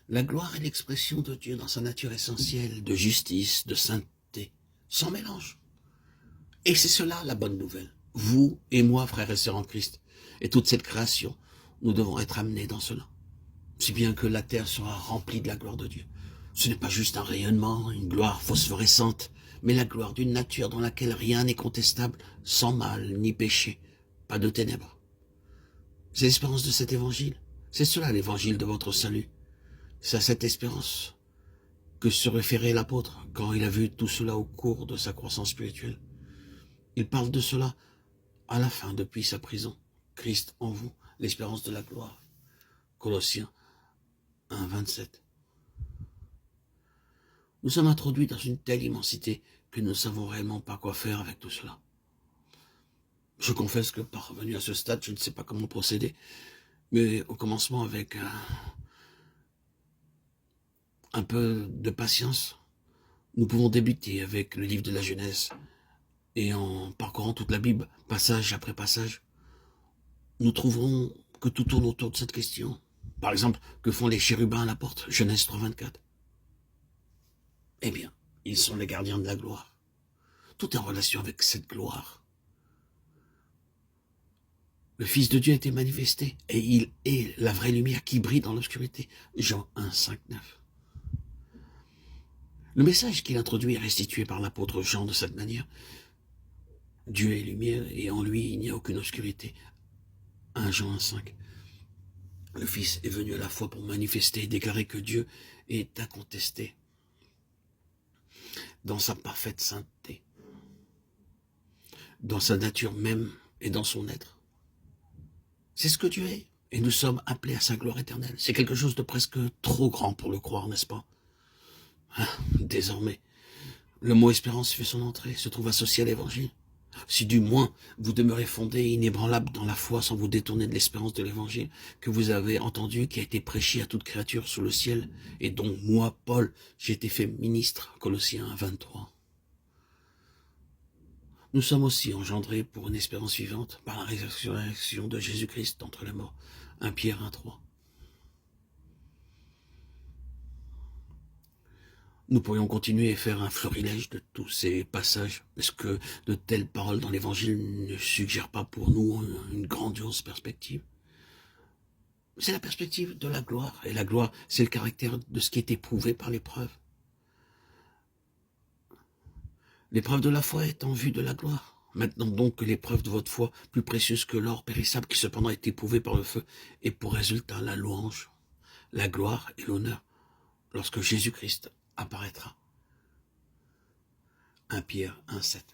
La gloire est l'expression de Dieu dans sa nature essentielle, de justice, de sainteté, sans mélange. Et c'est cela la bonne nouvelle. Vous et moi, frères et sœurs en Christ, et toute cette création, nous devons être amenés dans cela. Si bien que la terre sera remplie de la gloire de Dieu. Ce n'est pas juste un rayonnement, une gloire phosphorescente, mais la gloire d'une nature dans laquelle rien n'est contestable, sans mal ni péché, pas de ténèbres. C'est l'espérance de cet évangile. C'est cela l'évangile de votre salut. C'est à cette espérance que se référait l'apôtre quand il a vu tout cela au cours de sa croissance spirituelle. Il parle de cela à la fin, depuis sa prison. Christ en vous, l'espérance de la gloire. Colossiens 1, 27. Nous sommes introduits dans une telle immensité que nous ne savons réellement pas quoi faire avec tout cela. Je confesse que parvenu à ce stade, je ne sais pas comment procéder, mais au commencement avec un peu de patience, nous pouvons débuter avec le livre de la Genèse et en parcourant toute la Bible, passage après passage, nous trouverons que tout tourne autour de cette question. Par exemple, que font les chérubins à la porte? Genèse 3, 24. Eh bien, ils sont les gardiens de la gloire. Tout est en relation avec cette gloire. Le Fils de Dieu a été manifesté et il est la vraie lumière qui brille dans l'obscurité. Jean 1, 5, 9. Le message qu'il introduit est restitué par l'apôtre Jean de cette manière. Dieu est lumière et en lui il n'y a aucune obscurité. 1 Jean 1, 5. Le Fils est venu à la fois pour manifester et déclarer que Dieu est incontesté dans sa parfaite sainteté, dans sa nature même et dans son être. C'est ce que Dieu est, et nous sommes appelés à sa gloire éternelle. C'est quelque chose de presque trop grand pour le croire, n'est-ce pas? Désormais, le mot espérance fait son entrée, se trouve associé à l'évangile. Si du moins vous demeurez fondé, inébranlable dans la foi sans vous détourner de l'espérance de l'évangile que vous avez entendu, qui a été prêché à toute créature sous le ciel, et dont moi, Paul, j'ai été fait ministre, Colossiens 1, 23. Nous sommes aussi engendrés pour une espérance vivante par la résurrection de Jésus-Christ d'entre les morts, 1 Pierre 1, 3. Nous pourrions continuer et faire un florilège de tous ces passages. Est-ce que de telles paroles dans l'Évangile ne suggèrent pas pour nous une grandiose perspective? C'est la perspective de la gloire. Et la gloire, c'est le caractère de ce qui est éprouvé par l'épreuve. L'épreuve de la foi est en vue de la gloire. Maintenant donc que l'épreuve de votre foi, plus précieuse que l'or périssable qui cependant est éprouvée par le feu, et pour résultat la louange, la gloire et l'honneur, lorsque Jésus-Christ apparaîtra. 1 Pierre 1, 7.